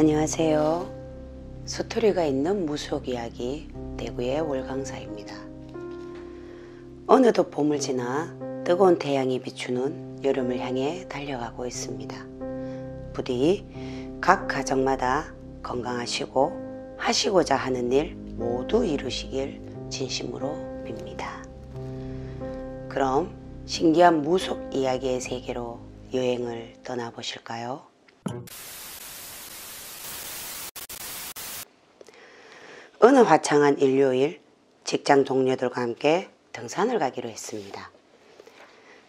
안녕하세요. 스토리가 있는 무속이야기 대구의 월강사입니다. 어느덧 봄을 지나 뜨거운 태양이 비추는 여름을 향해 달려가고 있습니다. 부디 각 가정마다 건강하시고 하시고자 하는 일 모두 이루시길 진심으로 빕니다. 그럼 신기한 무속 이야기의 세계로 여행을 떠나보실까요? 어느 화창한 일요일, 직장 동료들과 함께 등산을 가기로 했습니다.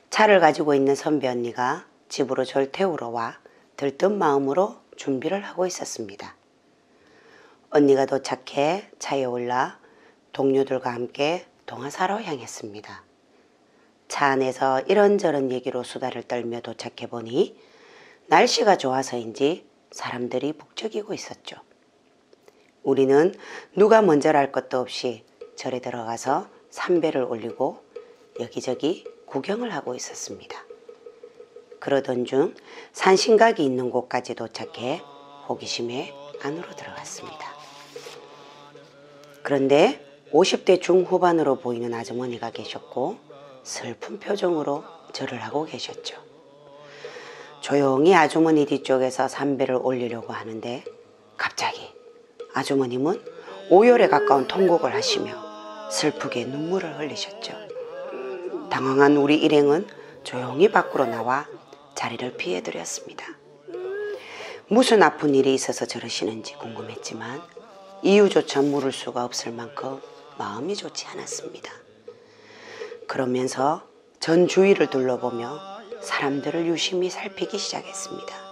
차를 가지고 있는 선배 언니가 집으로 절 태우러 와 들뜬 마음으로 준비를 하고 있었습니다. 언니가 도착해 차에 올라 동료들과 함께 동화사로 향했습니다. 차 안에서 이런저런 얘기로 수다를 떨며 도착해 보니 날씨가 좋아서인지 사람들이 북적이고 있었죠. 우리는 누가 먼저랄 것도 없이 절에 들어가서 삼배를 올리고 여기저기 구경을 하고 있었습니다. 그러던 중 산신각이 있는 곳까지 도착해 호기심에 안으로 들어갔습니다. 그런데 50대 중후반으로 보이는 아주머니가 계셨고 슬픈 표정으로 절을 하고 계셨죠. 조용히 아주머니 뒤쪽에서 삼배를 올리려고 하는데 갑자기 아주머님은 오열에 가까운 통곡을 하시며 슬프게 눈물을 흘리셨죠. 당황한 우리 일행은 조용히 밖으로 나와 자리를 피해드렸습니다. 무슨 아픈 일이 있어서 저러시는지 궁금했지만 이유조차 물을 수가 없을 만큼 마음이 좋지 않았습니다. 그러면서 전 주위를 둘러보며 사람들을 유심히 살피기 시작했습니다.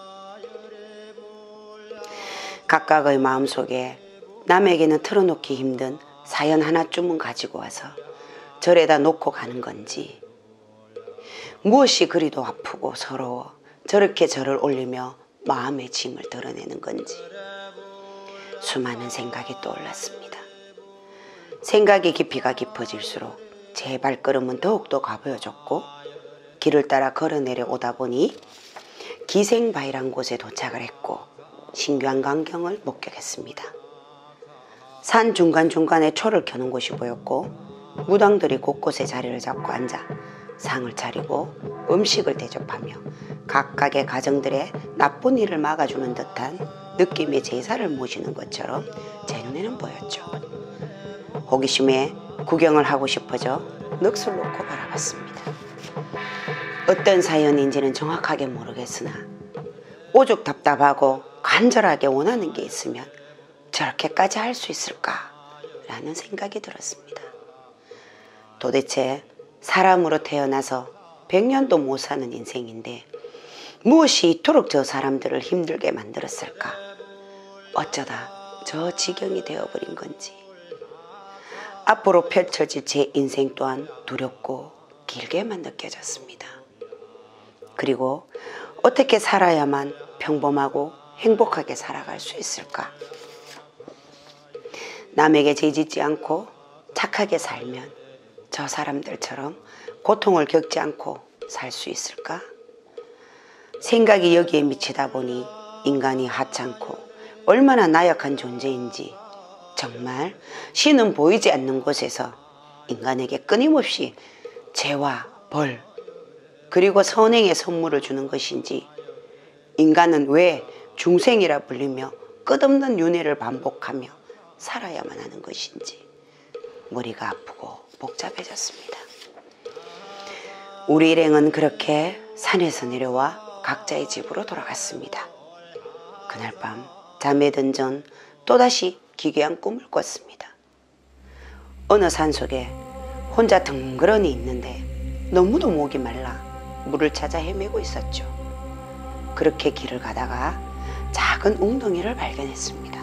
각각의 마음속에 남에게는 털어놓기 힘든 사연 하나쯤은 가지고 와서 절에다 놓고 가는 건지, 무엇이 그리도 아프고 서러워 저렇게 절을 올리며 마음의 짐을 드러내는 건지 수많은 생각이 떠올랐습니다. 생각의 깊이가 깊어질수록 제 발걸음은 더욱더 가벼워졌고 길을 따라 걸어내려 오다 보니 기생바위란 곳에 도착을 했고 신기한 광경을 목격했습니다. 산 중간중간에 초를 켜는 곳이 보였고 무당들이 곳곳에 자리를 잡고 앉아 상을 차리고 음식을 대접하며 각각의 가정들의 나쁜 일을 막아주는 듯한 느낌의 제사를 모시는 것처럼 제 눈에는 보였죠. 호기심에 구경을 하고 싶어져 넋을 놓고 바라봤습니다. 어떤 사연인지는 정확하게 모르겠으나 오죽 답답하고 간절하게 원하는 게 있으면 저렇게까지 할 수 있을까라는 생각이 들었습니다. 도대체 사람으로 태어나서 100년도 못 사는 인생인데 무엇이 이토록 저 사람들을 힘들게 만들었을까? 어쩌다 저 지경이 되어버린 건지. 앞으로 펼쳐질 제 인생 또한 두렵고 길게만 느껴졌습니다. 그리고 어떻게 살아야만 평범하고 행복하게 살아갈 수 있을까? 남에게 죄짓지 않고 착하게 살면 저 사람들처럼 고통을 겪지 않고 살 수 있을까? 생각이 여기에 미치다 보니 인간이 하찮고 얼마나 나약한 존재인지, 정말 신은 보이지 않는 곳에서 인간에게 끊임없이 죄와 벌 그리고 선행의 선물을 주는 것인지, 인간은 왜 중생이라 불리며 끝없는 윤회를 반복하며 살아야만 하는 것인지 머리가 아프고 복잡해졌습니다. 우리 일행은 그렇게 산에서 내려와 각자의 집으로 돌아갔습니다. 그날 밤 잠에 든 전 또다시 기괴한 꿈을 꿨습니다. 어느 산속에 혼자 덩그러니 있는데 너무도 목이 말라 물을 찾아 헤매고 있었죠. 그렇게 길을 가다가 작은 웅덩이를 발견했습니다.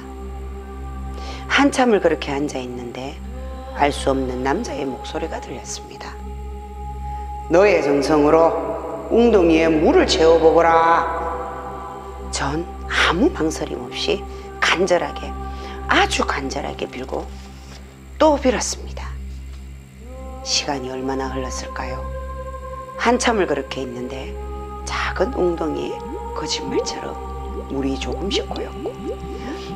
한참을 그렇게 앉아 있는데 알 수 없는 남자의 목소리가 들렸습니다. 너의 정성으로 웅덩이에 물을 채워보거라. 전 아무 망설임 없이 간절하게, 아주 간절하게 빌고 또 빌었습니다. 시간이 얼마나 흘렀을까요? 한참을 그렇게 있는데 작은 웅덩이에 거짓말처럼 물이 조금씩 고였고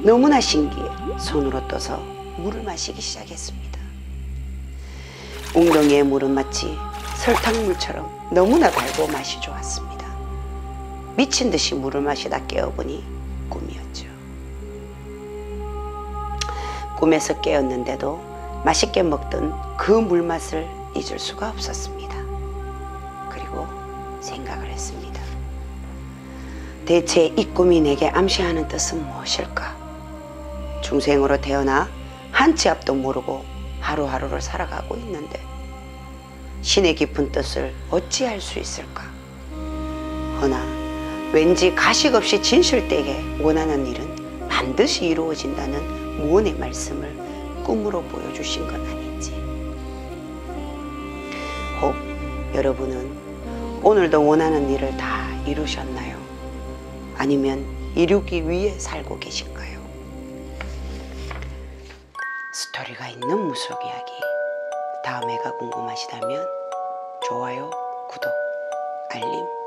너무나 신기해 손으로 떠서 물을 마시기 시작했습니다. 웅덩이의 물은 마치 설탕물처럼 너무나 달고 맛이 좋았습니다. 미친 듯이 물을 마시다 깨어보니 꿈이었죠. 꿈에서 깨었는데도 맛있게 먹던 그 물맛을 잊을 수가 없었습니다. 그리고 생각을 했습니다. 대체 이 꿈이 내게 암시하는 뜻은 무엇일까? 중생으로 태어나 한 치 앞도 모르고 하루하루를 살아가고 있는데 신의 깊은 뜻을 어찌 알 수 있을까? 허나 왠지 가식 없이 진실되게 원하는 일은 반드시 이루어진다는 무언의 말씀을 꿈으로 보여주신 건 아닌지. 혹 여러분은 오늘도 원하는 일을 다 이루셨나요? 아니면 이루기 위해 살고 계신가요? 스토리가 있는 무속 이야기 다음 회가 궁금하시다면 좋아요, 구독, 알림